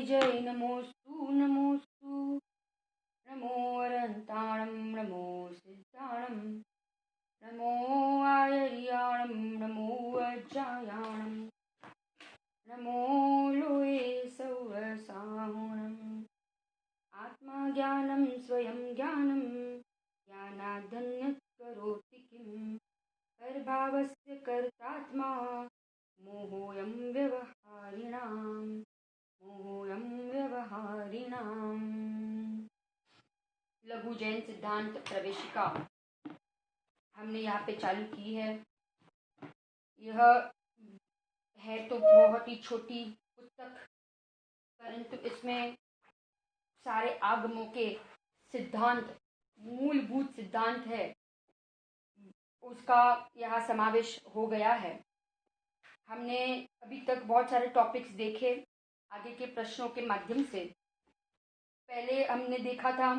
जय नमोस्तु नमोस्तु। नमो अरन्ताणं नमो सिद्धाणं नमो आयर्याणं नमो वज्रायाणं नमो लोये सौवसाहुणम्। आत्मा ज्ञानं स्वयं ज्ञानं ज्ञानाद्धन्यत् करोति किम्। कर्भावस्य कर्तात्मा मोहोऽयं व्यवहारिणाम् मोहोऽयं व्यवहारिणाम्। लघु जैन सिद्धांत प्रवेशिका हमने यहाँ पे चालू की है। यह है तो बहुत ही छोटी पुस्तक, परंतु इसमें सारे आगमों के सिद्धांत, मूलभूत सिद्धांत है, उसका यहाँ समावेश हो गया है। हमने अभी तक बहुत सारे टॉपिक्स देखे आगे के प्रश्नों के माध्यम से। पहले हमने देखा था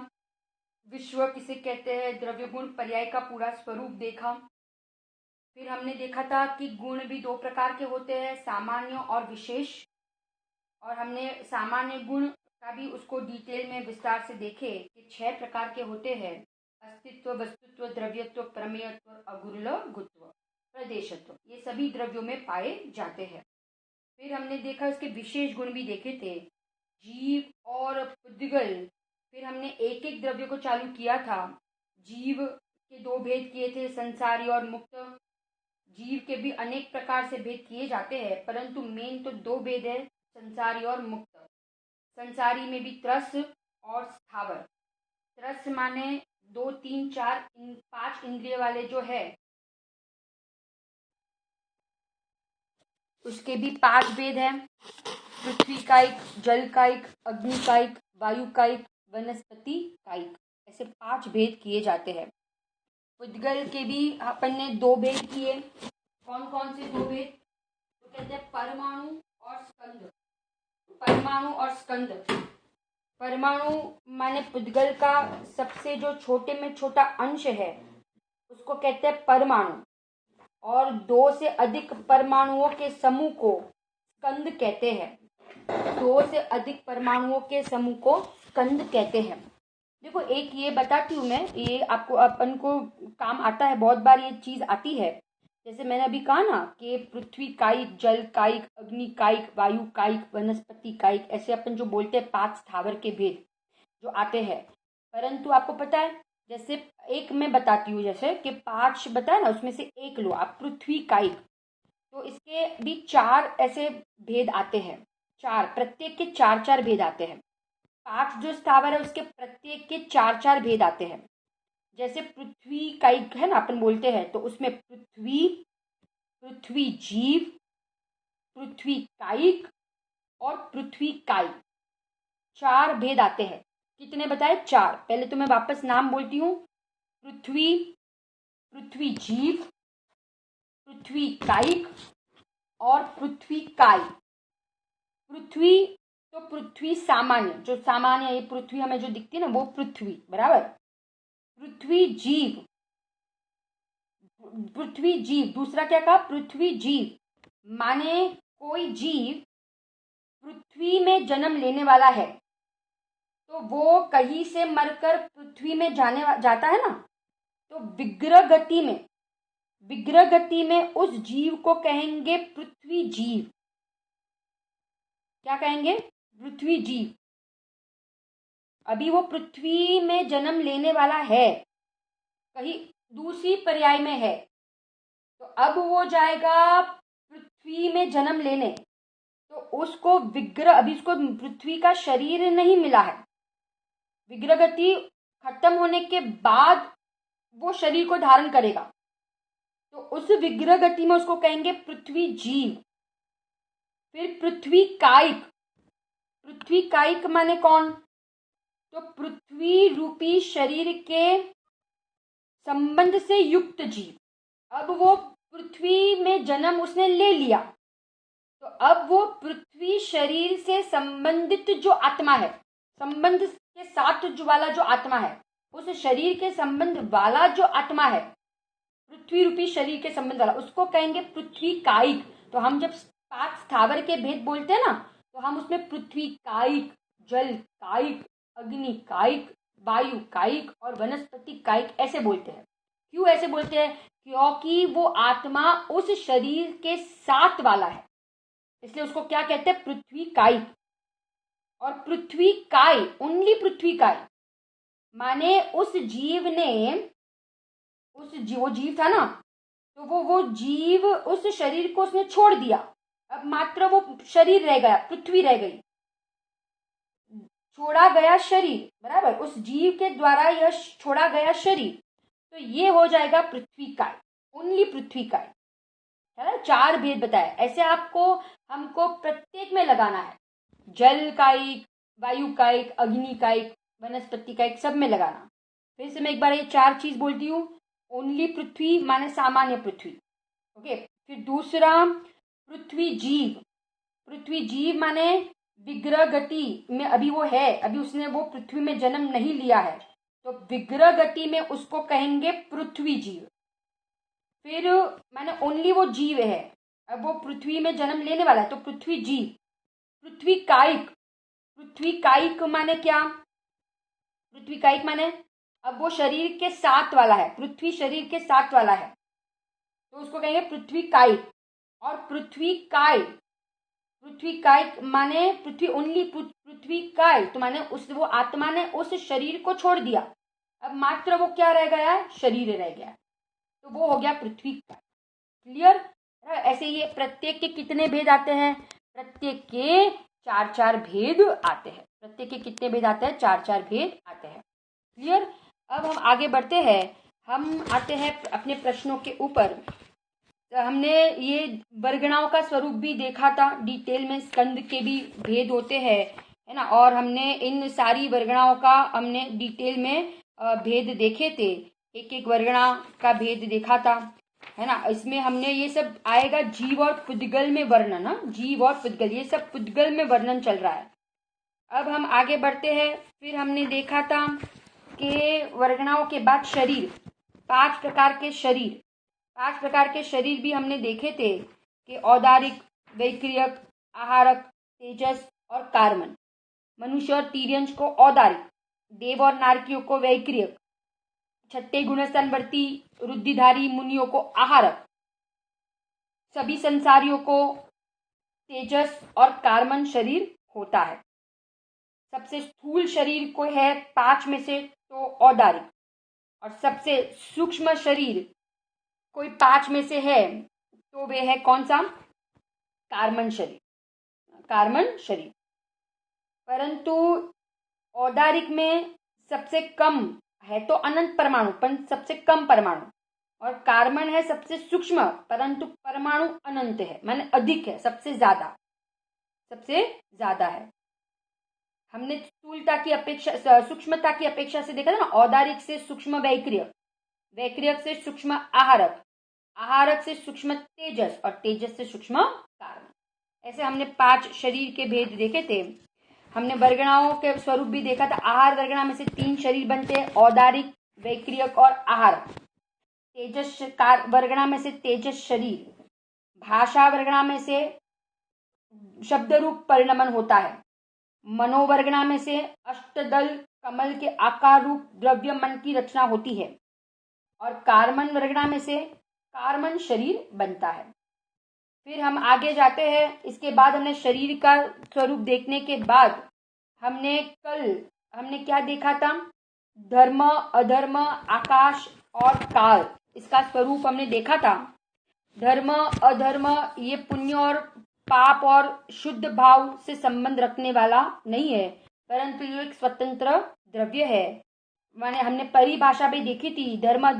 विश्व किसे कहते हैं, द्रव्य गुण पर्याय का पूरा स्वरूप देखा। फिर हमने देखा था कि गुण भी दो प्रकार के होते हैं, सामान्य और विशेष। और हमने सामान्य गुण का भी उसको डिटेल में विस्तार से देखे कि 6 प्रकार के होते हैं: अस्तित्व, वस्तुत्व, द्रव्यत्व, प्रमेयत्व, अगुरुलघुत्व, प्रदेशत्व। ये सभी द्रव्यों में पाए जाते हैं। फिर हमने देखा इसके विशेष गुण भी देखे थे, जीव और पुद्गल। फिर हमने एक एक द्रव्य को चालू किया था। जीव के 2 भेद किए थे, संसारी और मुक्त। जीव के भी अनेक प्रकार से भेद किए जाते हैं, परंतु मेन तो 2 भेद है, संसारी और मुक्त। संसारी में भी त्रस और स्थावर। त्रस माने 2, 3, 4, 5 इंद्रिय वाले जो है, उसके भी 5 भेद हैं। पृथ्वी कायिक, जल कायिक, अग्नि कायिक, वायु कायिक, वनस्पति कायिक, ऐसे 5 भेद किए जाते हैं। पुद्गल के भी अपन ने 2 भेद किए। कौन कौन से 2 भेद? तो कहते हैं परमाणु और स्कंद। परमाणु और स्कंद। परमाणु माने पुद्गल का सबसे जो छोटे में छोटा अंश है उसको कहते हैं परमाणु, और 2 से अधिक परमाणुओं के समूह को स्कंद कहते हैं। 2 से अधिक परमाणुओं के समूह को स्कंद कहते हैं। देखो, एक ये बताती हूँ मैं, ये आपको अपन को काम आता है, बहुत बार ये चीज आती है। जैसे मैंने अभी कहा ना कि पृथ्वी कायिक, जल कायिक, अग्नि कायिक, वायु कायिक, वनस्पति कायिक, ऐसे अपन जो बोलते हैं 5 स्थावर के भेद जो आते हैं। परंतु आपको पता है, जैसे एक मैं बताती हूँ, जैसे कि 5 बताया ना, उसमें से एक लो आप, पृथ्वी कायिक, तो इसके भी 4 ऐसे भेद आते हैं। 4, प्रत्येक के 4-4 भेद आते हैं। 5 जो स्थावर है उसके प्रत्येक के 4-4 भेद आते हैं। जैसे पृथ्वी कायिक है ना, अपन बोलते हैं, तो उसमें पृथ्वी, पृथ्वी जीव, पृथ्वी कायिक और पृथ्वी कायिक, 4 भेद आते हैं। कितने बताए? 4। पहले तो मैं वापस नाम बोलती हूँ। पृथ्वी, पृथ्वी जीव, पृथ्वी कायिक और पृथ्वी कायिक। पृथ्वी तो पृथ्वी सामान्य, जो सामान्य ये पृथ्वी हमें जो दिखती है ना, वो पृथ्वी, बराबर। पृथ्वी जीव, पृथ्वी जीव, दूसरा क्या कहा? पृथ्वी जीव माने कोई जीव पृथ्वी में जन्म लेने वाला है, तो वो कहीं से मरकर पृथ्वी में जाता है ना, तो विग्रह गति में उस जीव को कहेंगे पृथ्वी जीव। क्या कहेंगे? पृथ्वी जीव। अभी वो पृथ्वी में जन्म लेने वाला है, कहीं दूसरी पर्याय में है, तो अब वो जाएगा पृथ्वी में जन्म लेने, तो उसको विग्रह, अभी उसको पृथ्वी का शरीर नहीं मिला है, विग्रह गति खत्म होने के बाद वो शरीर को धारण करेगा, तो उस विग्रह गति में उसको कहेंगे पृथ्वी जीव। फिर पृथ्वी कायिक। पृथ्वी कायिक माने कौन? तो पृथ्वी रूपी शरीर के संबंध से युक्त जीव। अब वो पृथ्वी में जन्म उसने ले लिया, तो अब वो पृथ्वी शरीर से संबंधित जो आत्मा है, संबंध के साथ जो वाला जो आत्मा है, उस शरीर के संबंध वाला जो आत्मा है, पृथ्वी रूपी शरीर के संबंध वाला, उसको कहेंगे पृथ्वी कायिक। तो हम जब 5 स्थावर के भेद बोलते हैं ना, तो हम उसमें पृथ्वी कायिक, जल कायिक, अग्नि कायिक, वायु कायिक और वनस्पति कायिक ऐसे बोलते हैं। क्यों ऐसे बोलते हैं? क्योंकि वो आत्मा उस शरीर के साथ वाला है, इसलिए उसको क्या कहते हैं? पृथ्वी कायिक। और पृथ्वी काय, ओनली पृथ्वी काय, माने उस जीव ने, वो जीव था ना, तो वो जीव उस शरीर को उसने छोड़ दिया, अब मात्र वो शरीर रह गया, पृथ्वी रह गई, छोड़ा गया शरीर, बराबर, उस जीव के द्वारा यह छोड़ा गया शरीर, तो ये हो जाएगा पृथ्वी काय, ओनली पृथ्वी काय, है ना। 4 भेद बताए, ऐसे आपको हमको प्रत्येक में लगाना है, जल कायिक, वायु कायिक, अग्नि कायिक, वनस्पति कायिक, सब में लगाना। फिर से मैं एक बार ये 4 चीज बोलती हूँ। ओनली पृथ्वी माने सामान्य पृथ्वी, ओके। फिर दूसरा पृथ्वी जीव, पृथ्वी जीव माने विग्रह गति में अभी वो है, अभी उसने वो पृथ्वी में जन्म नहीं लिया है, तो विग्रह गति में उसको कहेंगे पृथ्वी जीव। फिर माने ओनली वो जीव है, अब वो पृथ्वी में जन्म लेने वाला है, तो पृथ्वी जीव। पृथ्वी कायिक, पृथ्वी कायिक माने क्या? पृथ्वी कायिक माने अब वो शरीर के साथ वाला है, पृथ्वी शरीर के साथ वाला है, तो उसको कहेंगे पृथ्वी कायिक। और पृथ्वी काय, पृथ्वी काय माने पृथ्वी ओनली पृथ्वी काय, तो माने उस वो आत्मा ने उस शरीर को छोड़ दिया, अब मात्र वो क्या रह गया? शरीर रह गया, तो वो हो गया पृथ्वी काय। क्लियर? ऐसे ये प्रत्येक के कितने भेद आते हैं? प्रत्येक के 4-4 भेद आते हैं। प्रत्येक के कितने भेद आते हैं? 4-4 भेद आते हैं। क्लियर? अब हम आगे बढ़ते हैं, हम आते हैं अपने प्रश्नों के ऊपर। तो हमने ये वर्गणाओं का स्वरूप भी देखा था डिटेल में, स्कंद के भी भेद होते हैं, है ना, और हमने इन सारी वर्गणाओं का हमने डिटेल में भेद देखे थे, एक एक वर्गणा का भेद देखा था, है ना। इसमें हमने ये सब आएगा जीव और पुद्गल में वर्णन, ना, जीव और पुद्गल, ये सब पुद्गल में वर्णन चल रहा है। अब हम आगे बढ़ते हैं। फिर हमने देखा था कि वर्गणाओं के बाद शरीर, 5 प्रकार के शरीर, 5 प्रकार के शरीर भी हमने देखे थे कि औदारिक, वैक्रियक, आहारक, तेजस और कार्मन। मनुष्य और तीर्यंश को औदारिक, देव और नारकियों को वैक्रियक, छठे गुणस्तंवर्ती रुद्धिधारी मुनियों को आहारक, सभी संसारियों को तेजस और कार्मन शरीर होता है। सबसे स्थूल शरीर को है 5 में से तो औदारिक, और सबसे सूक्ष्म शरीर कोई 5 में से है तो वे है कौन सा? कार्मन शरीर, कार्मन शरीर। परंतु औदारिक में सबसे कम है तो अनंत परमाणु, पर सबसे कम परमाणु, और कार्बन है सबसे सूक्ष्म परंतु परमाणु अनंत है, माने अधिक है, सबसे ज्यादा, सबसे ज्यादा है। हमने स्थूलता की अपेक्षा, सूक्ष्मता की अपेक्षा से देखा था ना, औदारिक से सूक्ष्म वैक्रियक, वैक्रियक से सूक्ष्म आहारक, आहारक से सूक्ष्म तेजस और तेजस से सूक्ष्म कार्बन। ऐसे हमने 5 शरीर के भेद देखे थे। हमने वर्गणाओं के स्वरूप भी देखा था। आहार वर्गणा में से 3 शरीर बनते हैं, औदारिक, वैक्रियक और आहारक। तेजस वर्गणा में से तेजस शरीर, भाषा वर्गणा में से शब्द रूप परिणमन होता है, मनोवर्गणा में से अष्टदल कमल के आकार रूप द्रव्य मन की रचना होती है, और कार्मन वर्गणा में से कार्मन शरीर बनता है। फिर हम आगे जाते हैं। इसके बाद हमने शरीर का स्वरूप देखने के बाद हमने क्या देखा था? धर्म, अधर्म, आकाश और काल, इसका स्वरूप हमने देखा था। धर्म, अधर्म ये पुण्य और पाप और शुद्ध भाव से संबंध रखने वाला नहीं है, परंतु ये एक स्वतंत्र द्रव्य है। माने हमने परिभाषा भी देखी थी। धर्म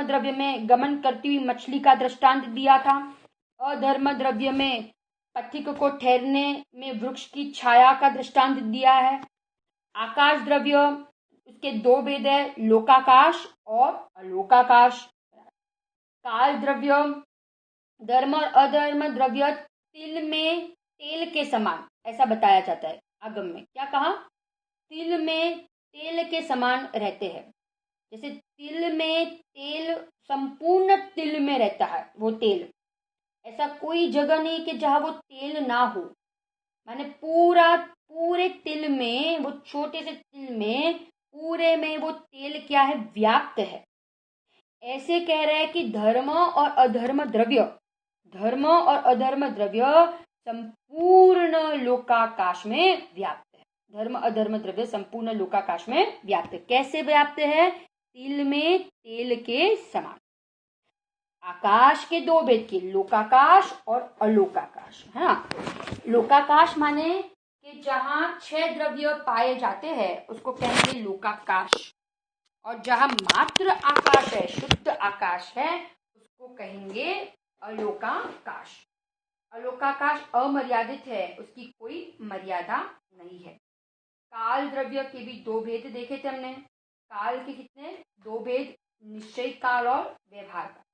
द्रव्य में गमन करती हुई मछली का दृष्टांत दिया था। अधर्म द्रव्य में पथिक को ठहरने में वृक्ष की छाया का दृष्टांत दिया है। आकाश द्रव्य, उसके 2 भेद है, लोकाकाश और अलोकाकाश। काल द्रव्य, धर्म और अधर्म द्रव्य तिल में तेल के समान, ऐसा बताया जाता है आगम में। क्या कहा? तिल में तेल के समान रहते हैं। जैसे तिल में तेल, संपूर्ण तिल में रहता है वो तेल, ऐसा कोई जगह नहीं कि जहाँ वो तेल ना हो। माने पूरे तिल में, वो छोटे से तिल में पूरे में वो तेल क्या है, व्याप्त है। ऐसे कह रहे हैं कि धर्म और अधर्म द्रव्य संपूर्ण लोकाकाश में व्याप्त है। धर्म अधर्म द्रव्य संपूर्ण लोकाकाश में व्याप्त है। कैसे व्याप्त है? तिल में तेल के समान। आकाश के दो भेद के, लोकाकाश और अलोकाकाश, है ना। लोकाकाश माने कि जहां 6 द्रव्य पाए जाते हैं उसको कहेंगे लोकाकाश, और जहां मात्र आकाश है, शुद्ध आकाश है, उसको कहेंगे अलोकाकाश। अलोकाकाश अमर्यादित है, उसकी कोई मर्यादा नहीं है। काल द्रव्य के भी 2 भेद देखे थे हमने। काल के कितने? 2 भेद, निश्चय काल और व्यवहार काल।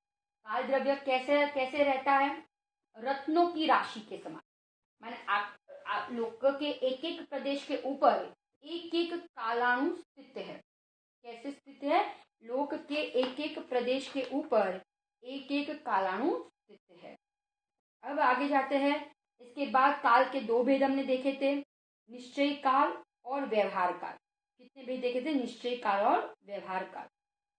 काल द्रव्य कैसे कैसे रहता है? रत्नों की राशि के समान। माने लोक के एक एक प्रदेश के ऊपर एक एक कालाणु स्थित है। कैसे स्थित है? लोक के एक एक प्रदेश के ऊपर एक एक कालाणु स्थित है। अब आगे जाते हैं। इसके बाद काल के 2 भेद हमने देखे थे, निश्चय काल और व्यवहार काल। कितने भेद देखे थे? निश्चय काल और व्यवहार काल।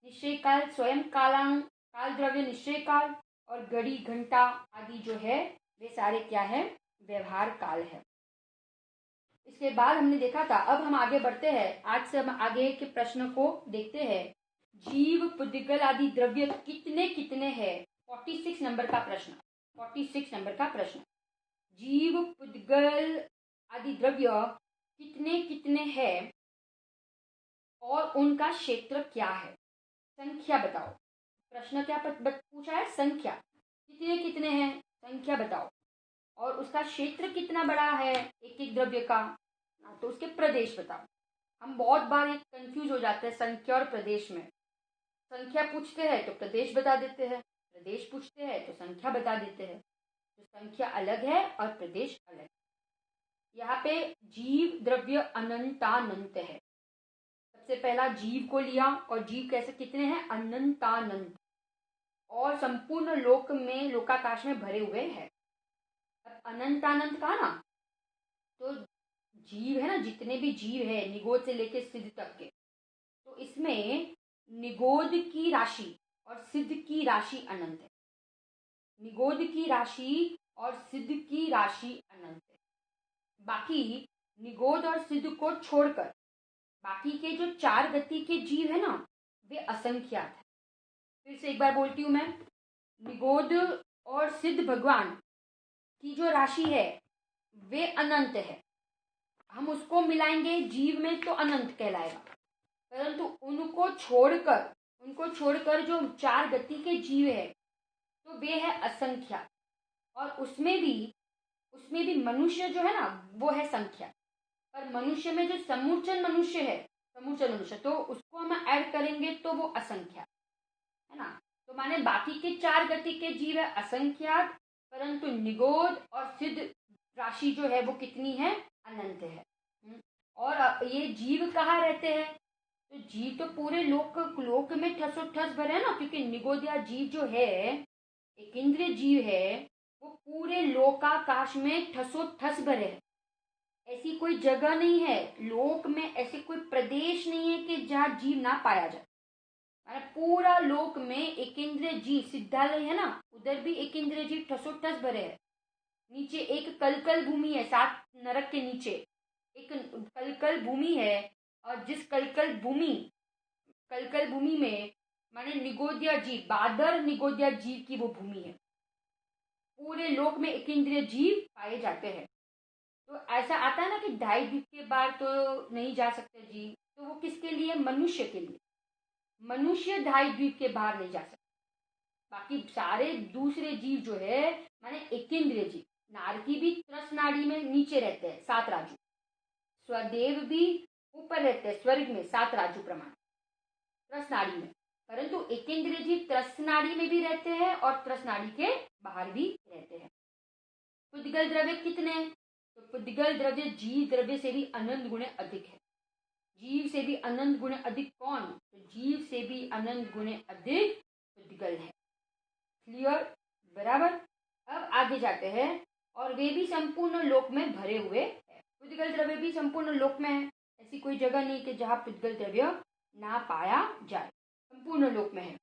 निश्चय काल स्वयं कालाणु, काल द्रव्य निश्चय काल, और घड़ी घंटा आदि जो है वे सारे क्या है? व्यवहार काल है। इसके बाद हमने देखा था, अब हम आगे बढ़ते हैं। आज से हम आगे के प्रश्न को देखते हैं। जीव पुद्गल आदि द्रव्य कितने कितने हैं? 46 नंबर का प्रश्न। 46 नंबर का प्रश्न, जीव पुद्गल आदि द्रव्य कितने कितने हैं और उनका क्षेत्र क्या है? संख्या बताओ। प्रश्न क्या पूछा है? संख्या, कितने कितने हैं, संख्या बताओ, और उसका क्षेत्र कितना बड़ा है एक एक द्रव्य का, तो उसके प्रदेश बताओ। हम बहुत बार एक कंफ्यूज हो जाते हैं संख्या और प्रदेश में। संख्या पूछते हैं तो प्रदेश बता देते हैं, प्रदेश पूछते हैं तो संख्या बता देते हैं। तो संख्या अलग है और प्रदेश अलग है। यहाँ पे जीव द्रव्य अनंतानंत है। सबसे पहला जीव को लिया, और जीव कैसे कितने हैं? अनंतानंत, और संपूर्ण लोक में लोकाकाश में भरे हुए हैं। अब अनंतानंत कहा ना, तो जीव है ना, जितने भी जीव है निगोद से लेके सिद्ध तक के, तो इसमें निगोद की राशि और सिद्ध की राशि अनंत है। निगोद की राशि और सिद्ध की राशि अनंत है। बाकी निगोद और सिद्ध को छोड़कर बाकी के जो 4 गति के जीव है ना, वे असंख्यात है। फिर से एक बार बोलती हूं मैं, निगोद और सिद्ध भगवान की जो राशि है वे अनंत है। हम उसको मिलाएंगे जीव में तो अनंत कहलाएगा, परंतु उनको छोड़कर जो 4 गति के जीव है तो वे है असंख्यात, और उसमें भी मनुष्य जो है ना वो है संख्या। पर मनुष्य में जो समूचन मनुष्य है, तो उसको हम ऐड करेंगे तो वो असंख्यात है ना। तो माने बाकी के 4 गति के जीव है असंख्यात, परंतु निगोद और सिद्ध राशि जो है वो कितनी है? अनंत है। और ये जीव कहाँ रहते हैं? तो जीव तो पूरे लोक में ठस भरे है ना, क्योंकि निगोद या जीव जो है, एक इंद्रिय जीव है, वो पूरे लोकाकाश में ठस भरे है। ऐसी कोई जगह नहीं है लोक में, ऐसी कोई प्रदेश नहीं है कि जहाँ जीव ना पाया जाए। पूरा लोक में एक इंद्रिय जीव, सिद्धालय है ना, उधर भी एक इंद्रिय जीव ठस भरे है। नीचे एक कलकल भूमि है, 7 नरक के नीचे एक कलकल भूमि है, और जिस कलकल भूमि में माने निगोदिया जीव, बादर निगोदिया जीव की वो भूमि है। पूरे लोक में एक इंद्रिय जीव पाए जाते हैं। तो ऐसा आता है ना कि 2.5 द्वीप के बाहर तो नहीं जा सकते जीव, तो वो किसके लिए? मनुष्य के लिए। मनुष्य 2.5 द्वीप के बाहर नहीं जा सकते। बाकी सारे दूसरे जीव जो है माने एक इंद्रिय जीव, नारकी भी त्रस नाड़ी में नीचे रहते हैं 7 राजू, स्वदेव भी ऊपर रहते हैं स्वर्ग में 7 राजू प्रमाण त्रस नाड़ी में, परंतु एक इंद्रिय जीव त्रस नाड़ी में भी रहते हैं और त्रस नाड़ी के बाहर भी रहते हैं। पुद्गल द्रव्य कितने? तो पुद्गल द्रव्य जीव द्रव्य से भी अनंत गुणे अधिक है। जीव से भी अनंत गुणे अधिक कौन? तो जीव से भी अनंत गुणे अधिक पुद्गल है। क्लियर? बराबर। अब आगे जाते हैं, और वे भी संपूर्ण लोक में भरे हुए हैं। पुद्गल द्रव्य भी संपूर्ण लोक में है, ऐसी कोई जगह नहीं कि जहाँ पुद्गल द्रव्य ना पाया जाए, संपूर्ण लोक में है,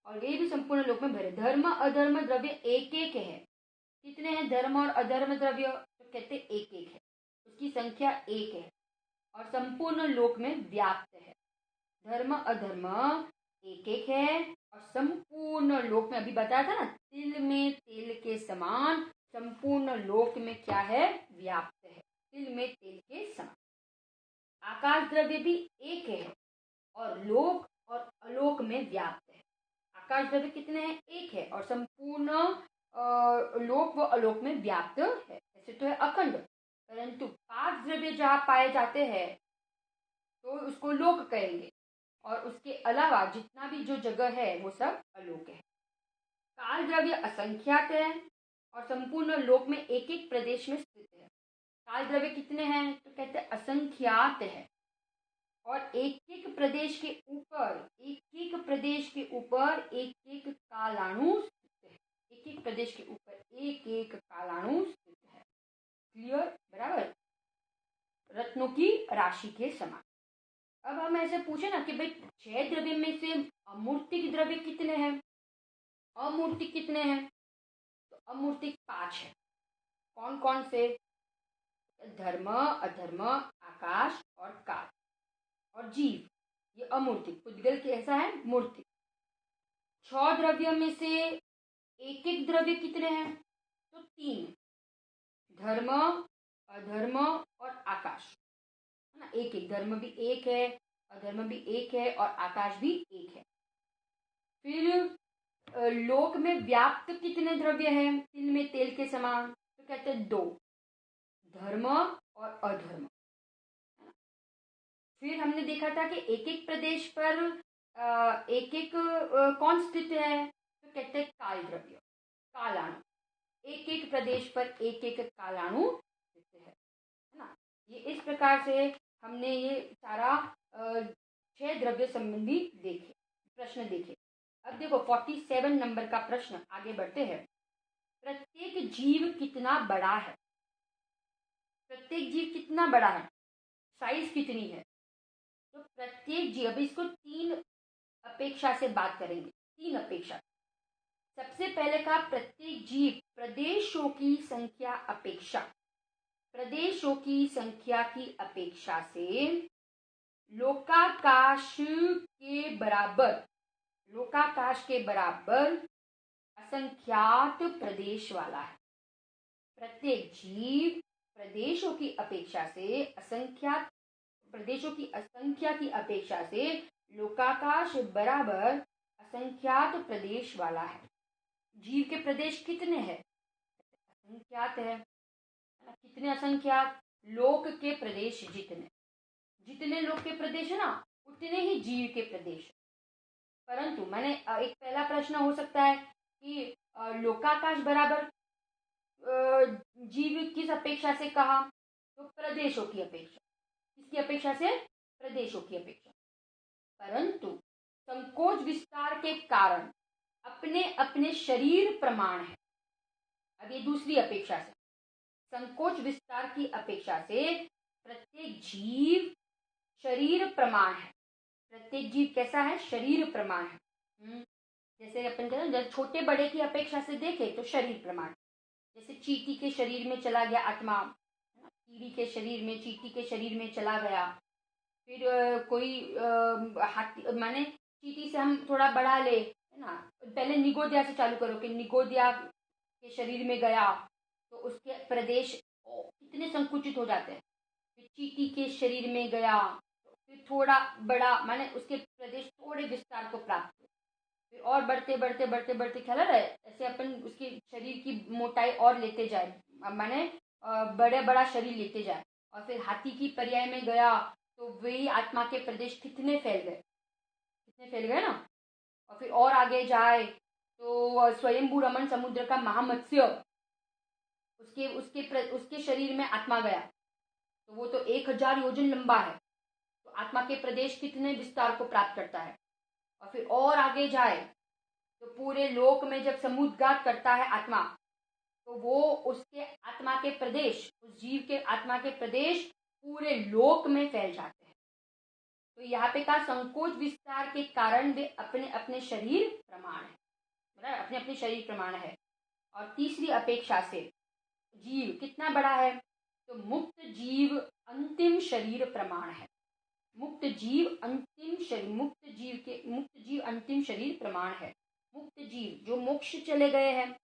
और वे भी संपूर्ण लोक में भरे। धर्म अधर्म द्रव्य एक एक है। कितने हैं धर्म और अधर्म द्रव्य? तो कहते एक एक है, उसकी संख्या एक है और संपूर्ण लोक में व्याप्त है। धर्म अधर्म एक एक है और संपूर्ण लोक में, अभी बताया था ना, तिल में तेल के समान संपूर्ण लोक में क्या है? व्याप्त है, तिल में तेल के समान। आकाश द्रव्य भी एक है और लोक और अलोक में व्याप्त है। आकाश द्रव्य कितने हैं? एक है और संपूर्ण लोक व अलोक में व्याप्त है। ऐसे तो है अखंड, परंतु 5 द्रव्य जहाँ पाए जाते हैं तो उसको लोक कहेंगे, और उसके अलावा जितना भी जो जगह है वो सब अलोक है। काल द्रव्य असंख्यात है और संपूर्ण लोक में एक एक प्रदेश में स्थित है। काल द्रव्य कितने हैं? तो कहते हैं असंख्यात है, और एक एक प्रदेश के ऊपर एक एक कालाणु स्थित है। एक एक प्रदेश के ऊपर एक एक कालाणु स्थित है। क्लियर? बराबर, रत्नों की राशि के समान। अब हम ऐसे पूछे ना कि भाई 6 द्रव्य में से अमूर्तिक द्रव्य कितने हैं? अमूर्तिक कितने हैं? तो अमूर्तिक 5 है। कौन कौन से? धर्म अधर्म आकाश और काल और जीव, ये अमूर्तिक। पुद्गल कैसा है? मूर्तिक। 6 द्रव्य में से एक एक द्रव्य कितने हैं? तो 3, धर्म अधर्म और आकाश, है ना। एक एक, धर्म भी एक है, अधर्म भी एक है और आकाश भी एक है। फिर लोक में व्याप्त कितने द्रव्य हैं? तिल में तेल के समान, तो कहते हैं 2, धर्म और अधर्म। फिर हमने देखा था कि एक एक प्रदेश पर एक एक कौन स्थित है? तो कहते हैं काल द्रव्य, कालाणु। एक एक प्रदेश पर एक एक कालाणु स्थित है ना। ये इस प्रकार से हमने ये सारा 6 द्रव्य संबंधी देखे, प्रश्न देखे। अब देखो 47 नंबर का प्रश्न, आगे बढ़ते हैं। प्रत्येक जीव कितना बड़ा है? प्रत्येक जीव कितना बड़ा है? साइज कितनी है? तो प्रत्येक जीव, अभी इसको 3 अपेक्षा से बात करेंगे, 3 अपेक्षा। सबसे पहले कहा प्रत्येक जीव प्रदेशों की संख्या अपेक्षा, प्रदेशों की संख्या की अपेक्षा से लोकाकाश के बराबर, लोकाकाश के बराबर असंख्यात प्रदेश वाला है। प्रत्येक जीव प्रदेशों की अपेक्षा से असंख्यात, प्रदेशों की असंख्या की अपेक्षा से लोकाकाश बराबर असंख्यात प्रदेश वाला है। जीव के प्रदेश कितने हैं? असंख्यात है। कितने असंख्यात? लोक के प्रदेश जितने, जितने लोक के प्रदेश है ना, उतने ही जीव के प्रदेश। परंतु मैंने एक पहला प्रश्न हो सकता है कि लोकाकाश बराबर जीव किस अपेक्षा से कहा? तो प्रदेशों की अपेक्षा। किसकी अपेक्षा से? प्रदेशों की अपेक्षा। परंतु संकोच विस्तार के कारण अपने अपने शरीर प्रमाण है। अब ये दूसरी अपेक्षा से, संकोच विस्तार की अपेक्षा से प्रत्येक जीव शरीर प्रमाण है। प्रत्येक जीव कैसा है? शरीर प्रमाण है। जैसे अपन कहते हैं, जैसे छोटे बड़े की अपेक्षा से देखे तो शरीर प्रमाण, जैसे चींटी के शरीर में चला गया आत्मा, कीड़ी के शरीर में, चींटी के शरीर में चला गया। फिर कोई हाथी, माने चींटी से हम थोड़ा बढ़ा ले, है ना। पहले निगोदिया से चालू करो कि निगोदिया के शरीर में गया तो उसके प्रदेश कितने संकुचित हो जाते हैं। फिर चींटी के शरीर में गया तो फिर थोड़ा बड़ा, माने उसके प्रदेश थोड़े विस्तार को प्राप्त हुए। फिर और बढ़ते बढ़ते बढ़ते बढ़ते, ख्याल है ऐसे अपन उसके शरीर की मोटाई और लेते जाए, माने बड़े बड़ा शरीर लेते जाए। और फिर हाथी की पर्याय में गया तो वही आत्मा के प्रदेश कितने फैल गए, कितने फैल गए ना। और फिर और आगे जाए तो स्वयंभू रमन समुद्र का महामत्स्य, उसके शरीर में आत्मा गया तो वो तो 1000 योजन लंबा है, तो आत्मा के प्रदेश कितने विस्तार को प्राप्त करता है। और फिर और आगे जाए तो पूरे लोक में जब समुद्रघात करता है आत्मा, तो वो उसके आत्मा के प्रदेश, उस जीव के आत्मा के प्रदेश पूरे लोक में फैल जाते हैं। तो यहाँ पे कहा संकोच विस्तार के कारण वे अपने अपने शरीर प्रमाण है, मतलब अपने अपने शरीर प्रमाण है। और तीसरी अपेक्षा से जीव कितना बड़ा है, तो मुक्त जीव अंतिम शरीर प्रमाण है। मुक्त जीव अंतिम शरीर प्रमाण है। मुक्त जीव जो मोक्ष चले गए हैं,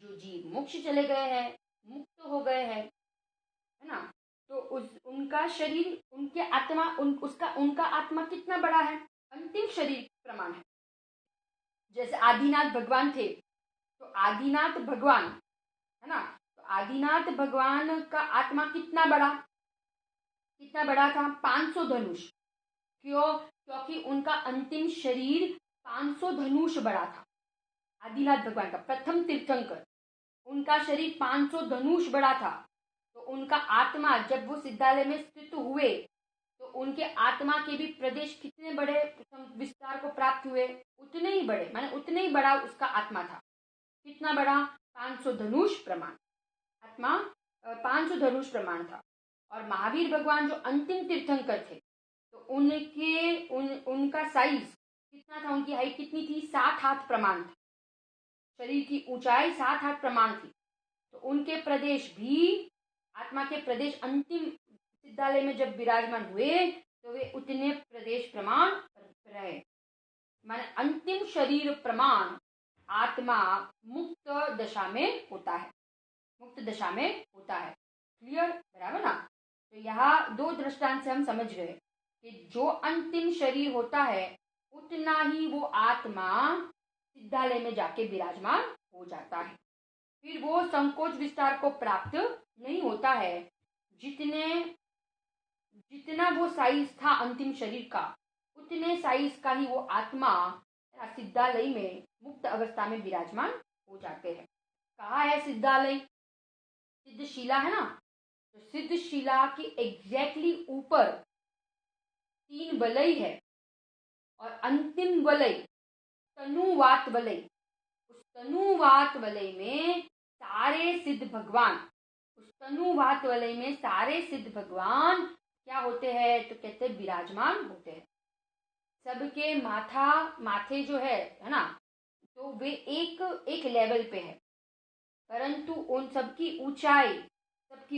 जो जीव मोक्ष चले गए हैं, मुक्त हो गए हैं, है ना, तो उनका शरीर, उनके आत्मा, उनका आत्मा कितना बड़ा है, अंतिम शरीर प्रमाण है। जैसे आदिनाथ भगवान थे, तो आदिनाथ भगवान, है ना, तो आदिनाथ भगवान का आत्मा कितना बड़ा था, 500 धनुष। क्यों? क्योंकि उनका अंतिम शरीर 500 धनुष बड़ा था। आदिनाथ भगवान का प्रथम तीर्थंकर, उनका शरीर 500 धनुष बड़ा था। तो उनका आत्मा जब वो सिद्धालय में स्थित हुए, तो उनके आत्मा के भी प्रदेश कितने बड़े विस्तार को प्राप्त हुए, उतने ही बड़े, माने उतने ही बड़ा उसका आत्मा था। कितना बड़ा, 500 धनुष प्रमाण आत्मा, 500 धनुष प्रमाण था। और महावीर भगवान जो अंतिम तीर्थंकर थे, तो उनका साइज कितना था, उनकी हाइट कितनी थी, 7 हाथ प्रमाण था। शरीर की ऊंचाई 7 हाथ प्रमाण थी। तो उनके प्रदेश भी, आत्मा के प्रदेश अंतिम सिद्धालय में जब विराजमान हुए, तो वे उतने प्रदेश प्रमाण रहे। माने अंतिम शरीर प्रमाण आत्मा मुक्त दशा में होता है, मुक्त दशा में होता है। क्लियर, बराबर ना। तो यहाँ 2 दृष्टांत से हम समझ गए कि जो अंतिम शरीर होता है, उतना ही वो आत्मा सिद्धालय में जाके विराजमान हो जाता है। फिर वो संकोच विस्तार को प्राप्त नहीं होता है। जितना वो साइज था अंतिम शरीर का, उतने साइज का ही वो आत्मा सिद्धालय में मुक्त अवस्था में विराजमान हो जाते हैं। कहाँ है सिद्धालय? सिद्धशिला है ना, तो सिद्धशिला की एग्जैक्टली ऊपर 3 वलय है, और अंतिम वलय तनुवात वलय। उस तनुवात वलय में सारे सिद्ध भगवान, क्या होते हैं, तो कहते हैं विराजमान होते हैं। सबके माथे जो है ना, तो वे एक लेवल पे है, परंतु उन सबकी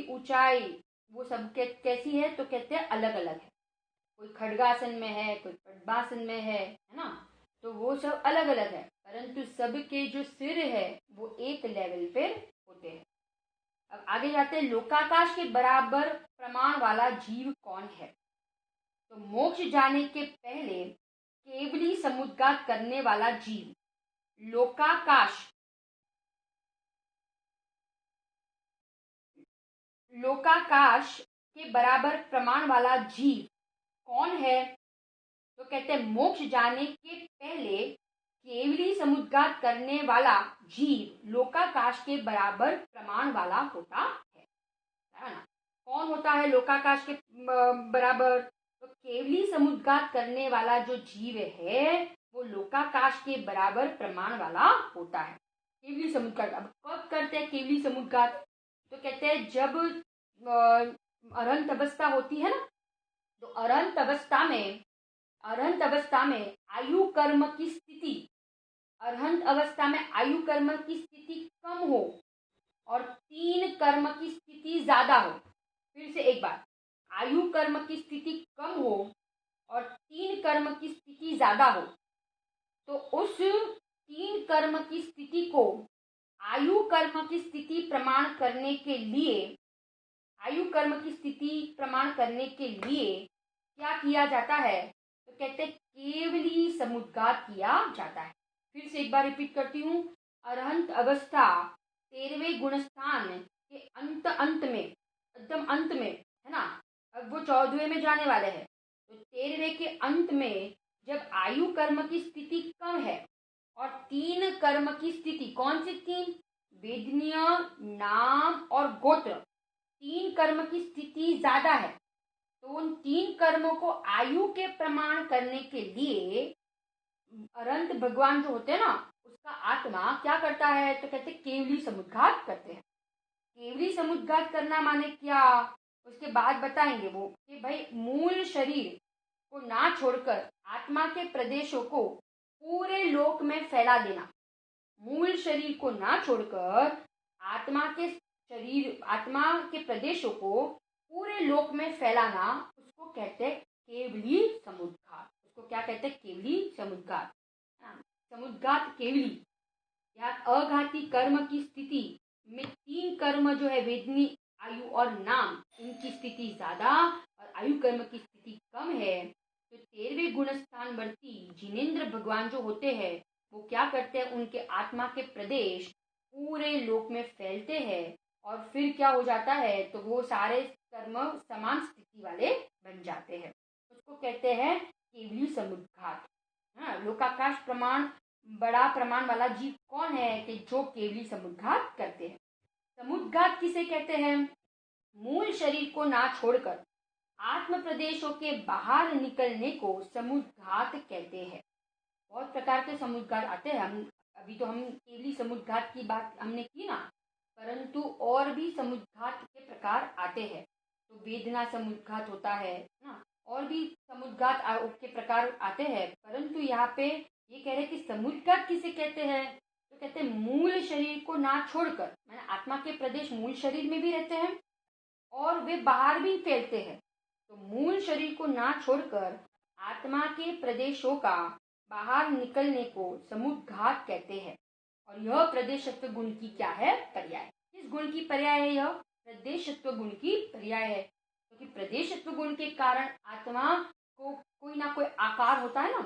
ऊंचाई वो सबके कैसी है, तो कहते हैं अलग अलग है। कोई खड्गासन में है, कोई पद्मासन में है ना, तो वो सब अलग अलग है, परंतु सबके जो सिर है वो एक लेवल पे होते हैं। अब आगे जाते हैं, लोकाकाश के बराबर प्रमाण वाला जीव कौन है? तो मोक्ष जाने के पहले केवली समुद्घात करने वाला जीव, लोकाकाश के बराबर प्रमाण वाला जीव कौन है? तो कहते हैं मोक्ष जाने के पहले केवली समुद्घात करने वाला जीव लोकाकाश के बराबर प्रमाण वाला होता है ना। कौन होता है लोकाकाश के बराबर? तो केवली समुद्घात करने वाला जो जीव है, वो लोकाकाश के बराबर प्रमाण वाला होता है। केवली समुद्घात, अब कब करते हैं केवली समुद्घात? तो कहते हैं जब अरहंत अवस्था होती है ना, तो अरहंत अवस्था में आयु कर्म की स्थिति, अरहंत अवस्था में आयु कर्म की स्थिति कम हो और 3 कर्म की स्थिति ज्यादा हो। फिर से एक बार, आयु कर्म की स्थिति कम हो और 3 कर्म की स्थिति ज्यादा हो, तो उस 3 कर्म की स्थिति को आयु कर्म की स्थिति प्रमाण करने के लिए क्या किया जाता है? तो कहते हैं केवली समुद्घात किया जाता है। फिर से एक बार रिपीट करती हूँ, अरहंत अवस्था 13वें गुणस्थान के अंत में, एकदम अंत में, है ना, अब वो 14वें में जाने वाले हैं, तो 13वें के अंत में जब आयु कर्म की स्थिति कम है और 3 कर्म की स्थिति, कौन सी 3? वेदनीय, नाम और गोत्र, 3 कर्म की स्थिति ज्यादा है, तो उन 3 कर्मों को आयु के प्रमाण करने के लिए अरहंत भगवान जो होते हैं ना, उसका आत्मा क्या करता है, तो कहते केवली समुद्घात करते हैं। केवली समुद्घात करना माने क्या, उसके बाद बताएंगे वो कि भाई मूल शरीर को ना छोड़कर आत्मा के प्रदेशों को पूरे लोक में फैला देना। मूल शरीर को ना छोड़कर आत्मा के प्रदेशों को पूरे लोक में फैलाना, उसको कहते हैं केवली समुद्घात। उसको क्या कहते हैं, केवली समुद्घात। समुद्घात केवली या अघाती कर्म की स्थिति में 3 कर्म जो है, वेदनी, आयु और नाम, इनकी स्थिति ज्यादा और आयु कर्म की स्थिति कम है, तो 13वें गुण स्थान वर्ती जिनेन्द्र भगवान जो होते हैं, वो क्या करते हैं, उनके आत्मा के प्रदेश पूरे लोक में फैलते हैं और फिर क्या हो जाता है, तो वो सारे कर्म समान स्थिति वाले बन जाते हैं। उसको कहते हैं केवली समुद्घात। हाँ, लोकाकाश प्रमाण बड़ा प्रमाण वाला जीव कौन है कि जो केवली समुद्घात करते हैं। समुद्घात किसे कहते हैं, मूल शरीर को ना छोड़कर आत्म प्रदेशों के बाहर निकलने को समुद्घात कहते हैं। बहुत प्रकार के समुद्घात आते हैं। हम केवली समुद्घात की बात हमने की ना, परंतु और भी समुद्घात के प्रकार आते हैं। तो वेदना समुद्घात होता है ना, और भी समुद्घात के प्रकार आते हैं, परंतु यहाँ पे ये कह रहे कि समुद्घात किसे कहते हैं, तो कहते हैं मूल शरीर को ना छोड़कर, मैंने आत्मा के प्रदेश मूल शरीर में भी रहते हैं और वे बाहर भी फैलते हैं। तो मूल शरीर को ना छोड़कर आत्मा के प्रदेशों का बाहर निकलने को समुद्घात कहते हैं। और यह प्रदेशत्व गुण की क्या है, पर्याय। किस गुण की पर्याय है, यह प्रदेशत्व गुण की पर्याय है। क्योंकि प्रदेशत्व गुण के कारण आत्मा को कोई ना कोई आकार होता है ना,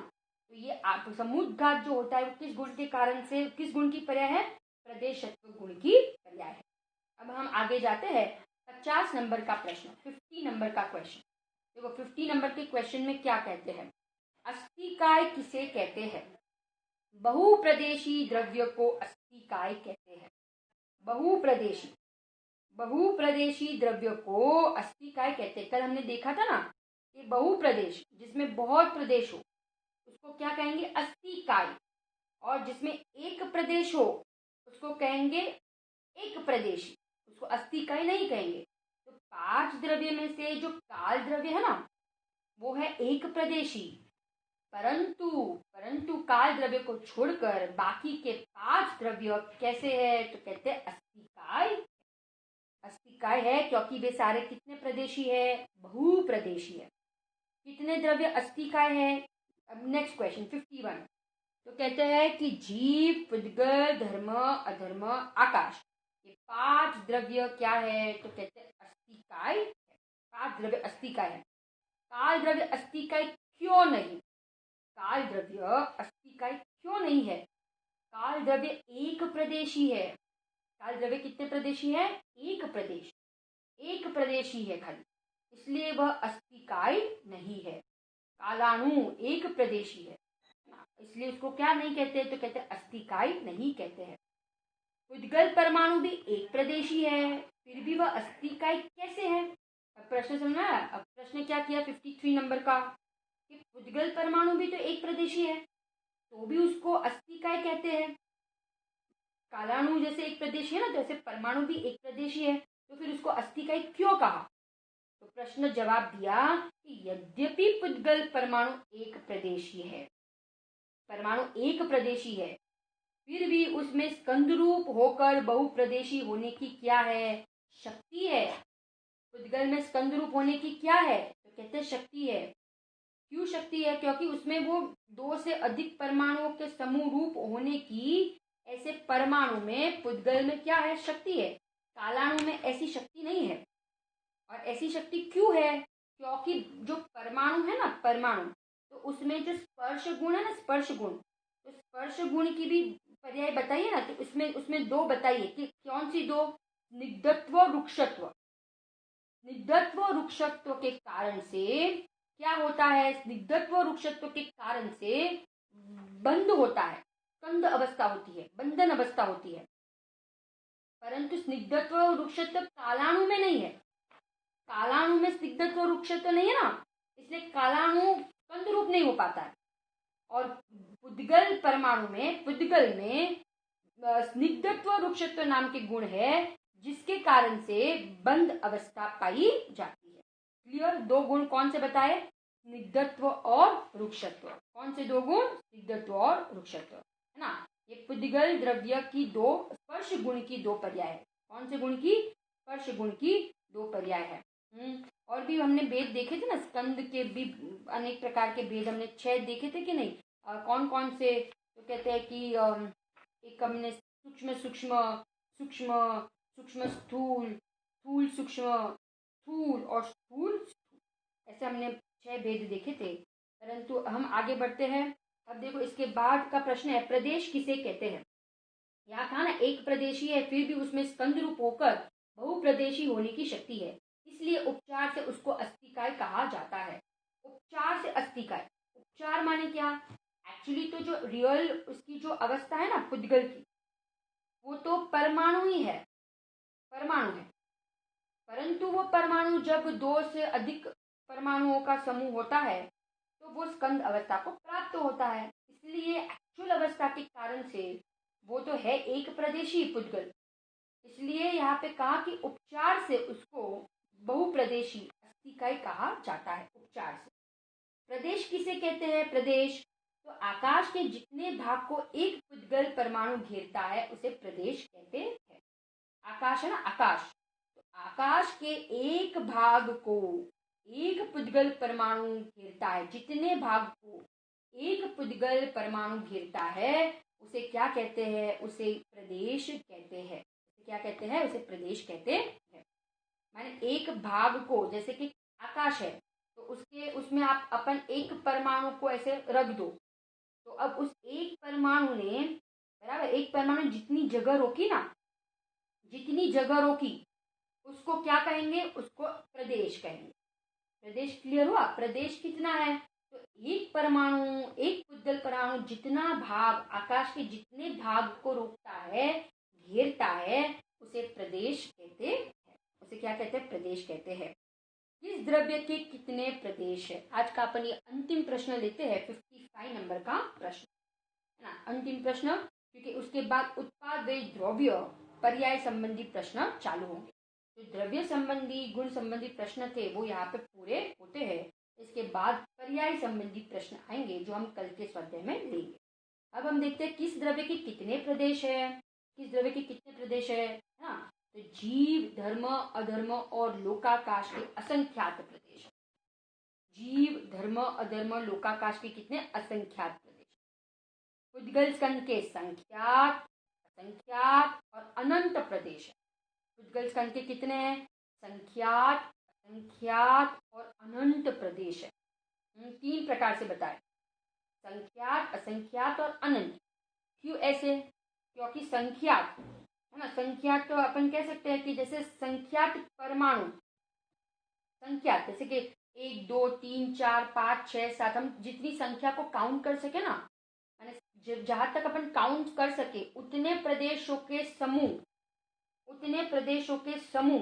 तो ये समुद्घात जो होता है वो किस गुण के कारण से, किस गुण की पर्याय है, प्रदेशत्व गुण की पर्याय है। अब हम आगे जाते हैं 50 नंबर का प्रश्न, 50 नंबर का क्वेश्चन। देखो 50 नंबर के क्वेश्चन में क्या कहते हैं, अस्थिकाय किसे कहते हैं। बहुप्रदेशी द्रव्य को अस्थिकाय कहते हैं। बहुप्रदेशी द्रव्य को अस्थिकाय कहते हैं। कल हमने देखा था ना कि बहुप्रदेश जिसमें बहुत प्रदेश हो उसको क्या कहेंगे, अस्थिकाय, और जिसमें एक प्रदेश हो उसको कहेंगे एक प्रदेशी, उसको अस्थिकाय नहीं कहेंगे। तो 5 द्रव्य में से जो काल द्रव्य है ना, वो है एक प्रदेशी, परंतु काल द्रव्य को छोड़कर बाकी के 5 द्रव्य कैसे है, तो कहते हैं अस्थिकाय है, क्योंकि वे सारे कितने प्रदेशी है, बहुप्रदेशी है। कितने द्रव्य अस्थिकाय है। अब नेक्स्ट क्वेश्चन 51, तो कहते हैं कि जीव, पुद्गल, धर्म, अधर्म, आकाश, ये 5 द्रव्य क्या है, तो कहते हैं अस्थिकाय है। 5 द्रव्य अस्थिकाय है। काल द्रव्य अस्थिकाय क्यों नहीं, काल द्रव्य अस्थिकाय क्यों नहीं है। काल द्रव्य एक प्रदेशी है। काल द्रव्य कितने प्रदेशी है, एक प्रदेशी है खाली, इसलिए वह अस्थिकाय नहीं है। कालाणु एक प्रदेशी है, इसलिए उसको क्या नहीं कहते, तो कहते अस्थिकाय नहीं कहते हैं। उद्गल परमाणु भी एक प्रदेशी है, फिर भी वह अस्थिकाय कैसे है। अब प्रश्न समझना है। अब प्रश्न क्या किया 53 नंबर का, कि उद्गल परमाणु भी तो एक प्रदेशी है, तो भी उसको अस्थिकाय कहते हैं। कालाणु जैसे एक प्रदेशी है ना, तो ऐसे परमाणु भी एक प्रदेशी है, तो फिर उसको अस्थिकाय क्यों कहा। तो प्रश्न जवाब दिया कि यद्यपि पुद्गल परमाणु एक प्रदेशी है, परमाणु एक प्रदेशी है, फिर भी उसमें स्कंद रूप होकर बहुप्रदेशी होने की क्या है, शक्ति है। पुद्गल में स्कंद रूप होने की क्या है, तो कहते हैं शक्ति है। क्यों शक्ति है, क्योंकि उसमें वो 2 से अधिक परमाणुओं के समूह रूप होने की, ऐसे परमाणु में, पुद्गल में क्या है, शक्ति है। कालाणु में ऐसी शक्ति नहीं है। और ऐसी शक्ति क्यों है, क्योंकि जो परमाणु है ना, परमाणु, तो उसमें जो स्पर्श गुण है ना, स्पर्श गुण, तो स्पर्श गुण की भी पर्याय बताइए ना, तो उसमें 2 बताइए कि कौन सी 2, स्निग्धत्व, रुक्षत्व। स्निग्धत्व रुक्षत्व के कारण से क्या होता है, स्निग्धत्व रुक्षत्व के कारण से बंद होता है, स्कंद अवस्था होती है, बंधन अवस्था होती है। परंतु स्निग्धत्व और रुक्षत्व कालाणु में नहीं है। कालाणु में स्निग्धत्व और रुक्षत्व नहीं है ना, इसलिए कालाणु स्कंद रूप नहीं हो पाता है। और पुद्गल परमाणु में, पुद्गल में स्निग्धत्व रुक्षत्व नाम के गुण है, जिसके कारण से बंद अवस्था पाई जाती है। क्लियर? दो गुण कौन से बताए? स्निग्धत्व और रुक्षत्व। कौन से दो गुण? स्निग्धत्व और रुक्षत्व, है ना। ये पुद्गल द्रव्य की दो स्पर्श गुण की दो पर्याय है। कौन से गुण की? स्पर्श गुण की दो पर्याय है। और भी हमने भेद देखे थे ना, स्कंद के भी अनेक प्रकार के भेद हमने 6 देखे थे कि नहीं? कौन कौन से? तो कहते हैं कि एक हमने सूक्ष्म सूक्ष्म सूक्ष्म सूक्ष्म स्थूल, स्थूल सूक्ष्म, स्थूल और स्थूल, ऐसे हमने 6 भेद देखे थे। परंतु हम आगे बढ़ते हैं। अब देखो, इसके बाद का प्रश्न है, प्रदेश किसे कहते हैं? यहाँ था ना, एक प्रदेशी है फिर भी उसमें स्कंद रूप होकर बहुप्रदेशी होने की शक्ति है, इसलिए उपचार से उसको अस्थिकाय कहा जाता है। उपचार से अस्थिकाय, उपचार माने क्या? एक्चुअली तो जो रियल उसकी जो अवस्था है ना पुद्गल की, वो तो परमाणु ही है, परमाणु है। परंतु वो परमाणु जब 2 से अधिक परमाणुओं का समूह होता है तो वो स्कंद अवस्था को प्राप्त होता है। इसलिए एक्चुअल अवस्था के कारण से वो तो है एक प्रदेशी पुद्गल, इसलिए यहाँ पे कहा कि उपचार से उसको बहुप्रदेशी अस्थिकाय कहा जाता है। उपचार से। प्रदेश किसे कहते हैं? प्रदेश तो आकाश के जितने भाग को एक पुद्गल परमाणु घेरता है उसे प्रदेश कहते हैं। आकाश है ना, आकाश, तो आकाश के एक भाग को एक पुद्गल परमाणु घेरता है, जितने भाग को एक पुद्गल परमाणु घेरता है उसे क्या कहते हैं? उसे प्रदेश कहते हैं। क्या कहते हैं? उसे प्रदेश कहते हैं। माने एक भाग को, जैसे कि आकाश है तो उसमें आप अपन एक परमाणु को ऐसे रख दो, तो अब उस एक परमाणु ने, बराबर, एक परमाणु जितनी जगह रोकी ना, जितनी जगह रोकी उसको क्या कहेंगे? उसको प्रदेश कहेंगे। प्रदेश क्लियर हुआ? प्रदेश कितना है? तो एक परमाणु, एक पुद्गल परमाणु जितना भाग, आकाश के जितने भाग को रोकता है, घेरता है, उसे प्रदेश कहते हैं। उसे क्या कहते हैं? प्रदेश कहते हैं। किस द्रव्य के कितने प्रदेश है? आज का अपन ये अंतिम प्रश्न लेते हैं, 55 नंबर का प्रश्न, है ना। अंतिम प्रश्न, क्योंकि उसके बाद उत्पाद द्रव्य पर्याय संबंधी प्रश्न चालू होंगे। जो द्रव्य संबंधी, गुण संबंधी प्रश्न थे वो यहाँ पे पूरे होते हैं। इसके बाद पर्याय संबंधी प्रश्न आएंगे जो हम कल के स्वाध्याय में लेंगे। अब हम देखते हैं किस द्रव्य के कितने प्रदेश है। किस द्रव्य के कितने प्रदेश है ना? तो जीव, धर्म, अधर्म और लोकाकाश के असंख्यात प्रदेश। जीव, धर्म, अधर्म, लोकाकाश के कितने? असंख्यात प्रदेश। पुद्गल स्कंद के संख्यात, असंख्यात और अनंत प्रदेश है। पुद्गल स्कंद के कितने हैं? संख्यात, असंख्यात और अनंत प्रदेश है। 3 प्रकार से बताए, संख्यात, असंख्यात और अनंत। क्यों ऐसे? क्योंकि संख्यात है ना, संख्यात तो अपन कह सकते हैं कि जैसे संख्यात परमाणु, संख्यात जैसे कि 1 2 3 4 5 6 7, हम जितनी संख्या को काउंट कर सके ना, माने जहां तक अपन काउंट कर सके उतने प्रदेशों के समूह, उतने प्रदेशों के समूह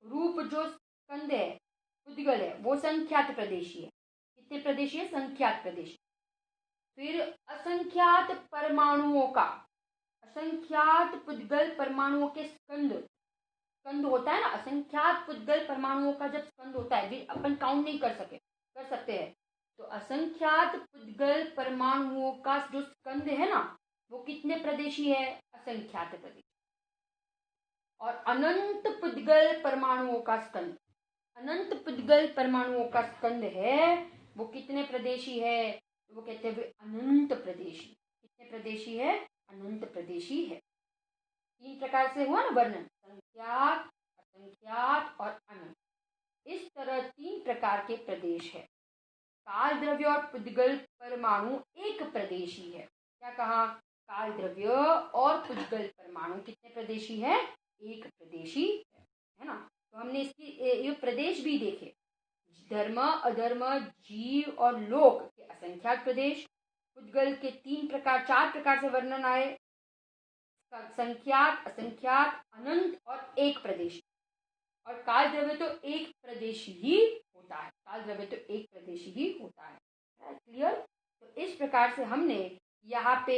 रूप जो स्कंद है, पुद्गल है, वो संख्यात प्रदेशी है। कितने प्रदेशी है? संख्यात प्रदेशी। फिर असंख्यात परमाणुओं का, असंख्यात पुद्गल परमाणुओं के स्कंद, स्कंद होता है ना, असंख्यात पुद्गल परमाणुओं का जब स्कंद होता है, भी अपन काउंट नहीं कर सकते हैं, तो असंख्यात पुद्गल परमाणुओं का जो स्कंद है ना, वो कितने प्रदेशी है? असंख्यात प्रदेशी। और अनंत पुद्गल परमाणुओं का स्कंद, अनंत पुद्गल परमाणुओं का स्कंद है, वो कितने प्रदेशी है? तो वो कहते हैं अनंत प्रदेशी। कितने प्रदेशी है? अनंत प्रदेशी है। 3 प्रकार से हुआ ना वर्णन, संख्यात, असंख्यात और अनंत। इस तरह 3 प्रकार के प्रदेश है। काल द्रव्य और पुद्गल परमाणु एक प्रदेशी है। क्या कहा? काल द्रव्य और पुद्गल परमाणु कितने प्रदेशी है? एक प्रदेशी है ना। तो हमने इसकी ये प्रदेश भी देखे, धर्म, अधर्म, जीव और लोक के असंख्यात प्रदेश। पुद्गल के 4 प्रकार से वर्णन आए, संख्यात, असंख्यात, अनंत और एक प्रदेश। और काल द्रव्य तो एक प्रदेशी ही होता है, काल द्रव्य तो एक प्रदेशी ही होता है। क्लियर? तो इस प्रकार से हमने यहाँ पे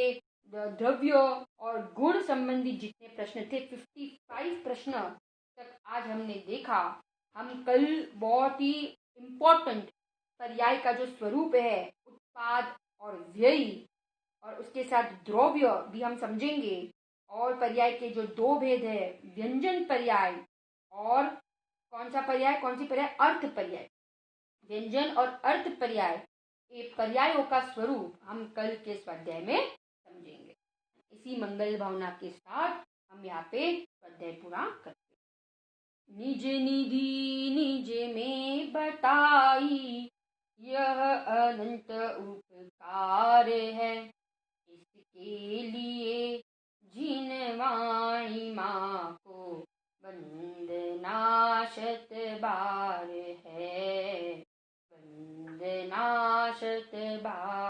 द्रव्य और गुण संबंधी जितने प्रश्न थे 55 प्रश्न तक आज हमने देखा। हम कल बहुत ही इम्पोर्टेंट पर्याय का जो स्वरूप है, उत्पाद और व्यय और उसके साथ द्रव्य भी हम समझेंगे। और पर्याय के जो दो भेद है, व्यंजन पर्याय और कौन सा पर्याय, कौन सी पर्याय, अर्थ पर्याय। व्यंजन और अर्थ पर्याय, ये पर्यायों का स्वरूप हम कल के स्वाध्याय में समझेंगे। इसी मंगल भावना के साथ हम यहाँ पे स्वाध्याय पूरा करते हैं। निज निधि निज में बताई, यह अनंत उपकार है। इसके लिए जिन वाणी माँ को वंदना शत बार है, वंदना शत बार